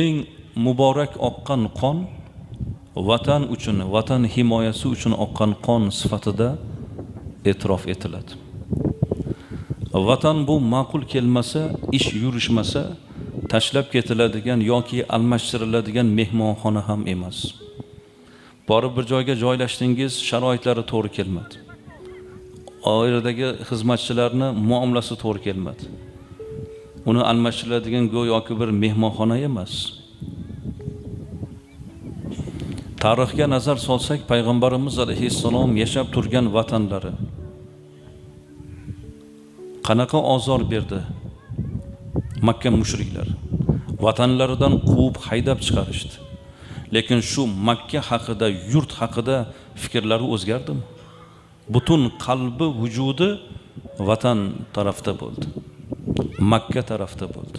eng muborak oqqan qon vatan uchun, vatan himoyasi uchun oqqan qon sifatida e'tirof etiladi. Vatan bu ma'qul kelmasa, ish yurishmasa, tashlab ketiladigan yoki almashtiriladigan mehmonxona ham emas. Borib bir joyga joylashdingiz, sharoitlari to'g'ri kelmadi. Oiladagi xizmatchilarni muomalasi to'g'ri kelmadi. Uni almashtiriladigan go'yoki bir mehmonxona emas. Tarixga nazar solsak, payg'ambarimiz alayhissalom yashab turgan vatanlari qanaqa ozor berdi Makka mushriklar. Vatanlaridan quvib haydab chiqarishdi. Lekin shu Makka haqida, yurt haqida fikrlari o'zgardimi? Butun qalbi, vujudi vatan tarafda bo'ldi. Makka tarafda bo'ldi.